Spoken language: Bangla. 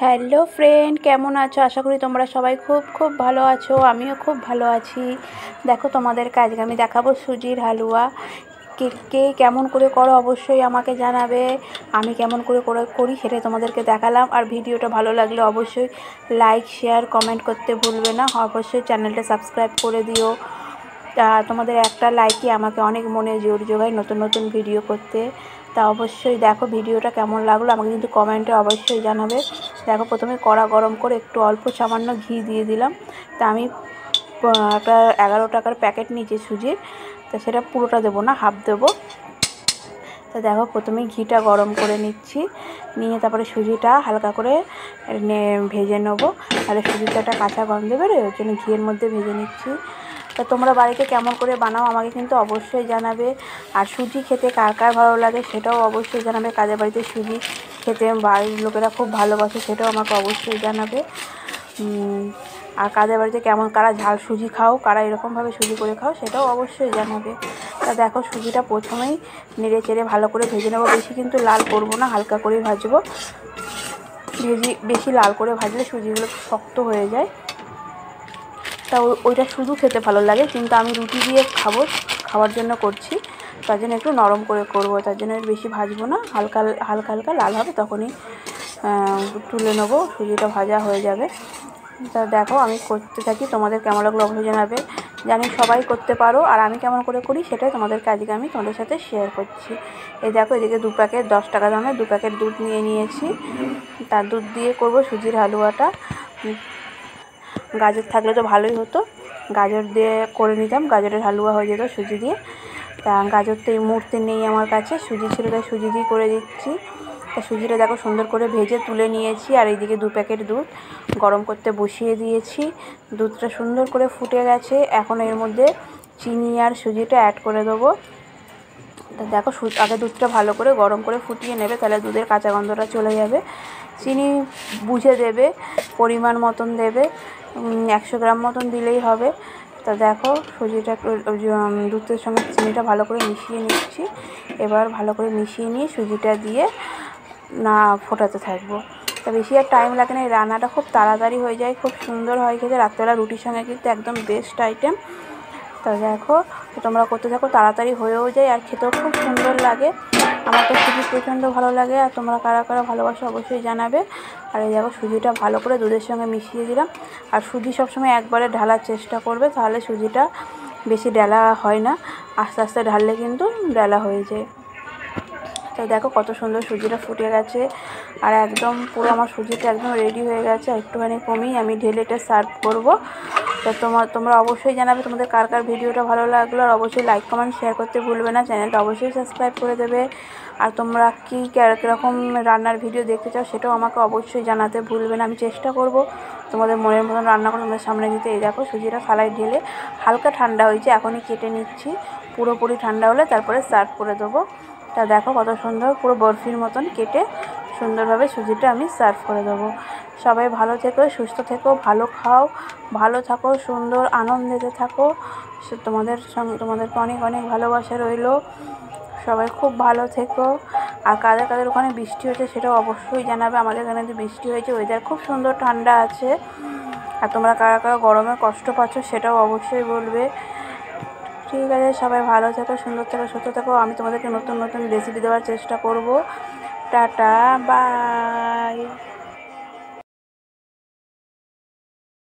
হ্যালো ফ্রেন্ড, কেমন আছো? আশা করি তোমরা সবাই খুব খুব ভালো আছো। আমিও খুব ভালো আছি। দেখো, তোমাদেরকে আজকে আমি দেখাবো সুজির হালুয়া। কে কে কেমন করে করো অবশ্যই আমাকে জানাবে। আমি কেমন করে করি সেটাই তোমাদেরকে দেখালাম। আর ভিডিওটা ভালো লাগলে অবশ্যই লাইক, শেয়ার, কমেন্ট করতে ভুলবে না। অবশ্যই চ্যানেলটা সাবস্ক্রাইব করে দিও। তা তোমাদের একটা লাইকই আমাকে অনেক মনে জোর জোগায় নতুন নতুন ভিডিও করতে। তা অবশ্যই দেখো ভিডিওটা কেমন লাগলো আমাকে কিন্তু কমেন্টে অবশ্যই জানাবে। দেখো, প্রথমে কড়া গরম করে একটু অল্প সামান্য ঘি দিয়ে দিলাম। তা আমি একটা 11 টাকার প্যাকেট নিয়েছি সুজির। তা সেটা পুরোটা দেবো না, হাফ দেবো। তা দেখো, প্রথমে ঘিটা গরম করে নিচ্ছি, নিয়ে তারপরে সুজিটা হালকা করে ভেজে নেবো। তাহলে সুজিটা একটা কাঁচা গন্ধ বেরোয়, ওই জন্য ঘিয়ের মধ্যে ভেজে নিচ্ছি। তা তোমরা বাড়িতে কেমন করে বানাও আমাকে কিন্তু অবশ্যই জানাবে। আর সুজি খেতে কার কার ভালো লাগে সেটাও অবশ্যই জানাবে। কাদের বাড়িতে সুজি খেতে বাড়ির লোকেরা খুব ভালোবাসে সেটাও আমাকে অবশ্যই জানাবে। আর কাদের বাড়িতে কেমন কারা ঝাল সুজি খাও, কারা এরকমভাবে সুজি করে খাও সেটাও অবশ্যই জানাবে। তা দেখো, সুজিটা প্রথমেই নেড়ে চেড়ে ভালো করে ভেজে নেবো। বেশি কিন্তু লাল করবো না, হালকা করেই ভাজবো। বেশি লাল করে ভাজলে সুজিগুলো শক্ত হয়ে যায়। তা ওইটা শুধু খেতে ভালো লাগে, কিন্তু আমি রুটি দিয়ে খাওয়ার জন্য করছি। তার জন্য একটু নরম করে করবো, তার জন্য বেশি ভাজবো না। হালকা হালকা হালকা লাল হবে তখনই তুলে নেবো, সুজিটা ভাজা হয়ে যাবে। তা দেখো, আমি করতে থাকি, তোমাদের কেমন লাগলো অবশ্যই জানাবে। জানি সবাই করতে পারো, আর আমি কেমন করে করি সেটাই তোমাদেরকে আজকে আমি তোমাদের সাথে শেয়ার করছি। এই দেখো, এদিকে 2 প্যাকেট 10 টাকা দামের 2 প্যাকেট দুধ নিয়ে নিয়েছি। তার দুধ দিয়ে করব সুজির হালুয়াটা। গাজর থাকলে তো ভালোই হতো, গাজর দিয়ে করে নিতাম, গাজরের হালুয়া হয়ে যেত সুজি দিয়ে। তা গাজর তো এই মুহূর্তে নেই আমার কাছে, সুজি ছিল তাই সুজি দিয়ে করে দিচ্ছি। তা সুজিটা দেখো সুন্দর করে ভেজে তুলে নিয়েছি। আর এইদিকে 2 প্যাকেট দুধ গরম করতে বসিয়ে দিয়েছি। দুধটা সুন্দর করে ফুটে গেছে, এখন এর মধ্যে চিনি আর সুজিটা অ্যাড করে দেবো। তা দেখো, আগে দুধটা ভালো করে গরম করে ফুটিয়ে নেবে, তাহলে দুধের কাঁচা গন্ধটা চলে যাবে। চিনি বুঝে দেবে, পরিমাণ মতন দেবে, 100 গ্রাম মতন দিলেই হবে। তা দেখো, সুজিটা দুধের সঙ্গে চিনিটা ভালো করে মিশিয়ে নিচ্ছি। এবার ভালো করে মিশিয়ে নিয়ে সুজিটা দিয়ে ফোটাতে থাকবো। তা বেশি আর টাইম লাগে না, এই রান্নাটা খুব তাড়াতাড়ি হয়ে যায়, খুব সুন্দর হয় খেতে। রাত্রেবেলা রুটির সঙ্গে কিন্তু একদম বেস্ট আইটেম। তা দেখো, তোমরা করতে থাকো, তাড়াতাড়ি হয়েও যায় আর খেতেও খুব সুন্দর লাগে। আমার তো সুজি প্রচণ্ড ভালো লাগে, আর তোমরা কারা কারা ভালোবাসো অবশ্যই জানাবে। আর এই দেখো, সুজিটা ভালো করে দুধের সঙ্গে মিশিয়ে দিলাম। আর সুজি সবসময় একবারে ঢালার চেষ্টা করবে, তাহলে সুজিটা বেশি ডেলা হয় না, আস্তে আস্তে ঢাললে কিন্তু ডেলা হয়ে যায়। তো দেখো, কত সুন্দর সুজিটা ফুটে গেছে, আর একদম পুরো আমার সুজিটা একদম রেডি হয়ে গেছে। একটুখানি কমেই আমি ঢেলে এটা সার্ভ করবো। তো তোমরা অবশ্যই জানাবে তোমাদের কার কার ভিডিওটা ভালো লাগলো। আর অবশ্যই লাইক, কমেন্ট, শেয়ার করতে ভুলবে না। চ্যানেলটা অবশ্যই সাবস্ক্রাইব করে দেবে। আর তোমরা কীরকম রান্নার ভিডিও দেখতে চাও সেটাও আমাকে অবশ্যই জানাতে ভুলবে না। আমি চেষ্টা করব তোমাদের মনের মতন রান্না করে তোমাদের সামনে দিতে। এই দেখো, সুজিটা থালায় ঢেলে হালকা ঠান্ডা হয়েছে, এখনই কেটে নিচ্ছি। পুরোপুরি ঠান্ডা হলে তারপরে সার্ভ করে দেবো। তা দেখো, কত সুন্দর পুরো বরফির মতন কেটে সুন্দরভাবে সুজিটা আমি সার্ভ করে দেবো। সবাই ভালো থেকো, সুস্থ থেকো, ভালো খাও, ভালো থাকো, সুন্দর আনন্দেতে থাকো। তোমাদেরকে অনেক অনেক ভালোবাসা রইলো। সবাই খুব ভালো থেকো। আর কাদের কাদের ওখানে বৃষ্টি হয়েছে সেটাও অবশ্যই জানাবে। আমাদের এখানে যে বৃষ্টি হয়েছে, ওয়েদার খুব সুন্দর ঠান্ডা আছে। আর তোমরা কারা কারা গরমে কষ্ট পাচ্ছ সেটাও অবশ্যই বলবে। ঠিক আছে, সবাই ভালো থেকো, সুন্দর থেকো, সুস্থ থেকো। আমি তোমাদেরকে নতুন নতুন রেসিপি দেওয়ার চেষ্টা করব। Tata, by.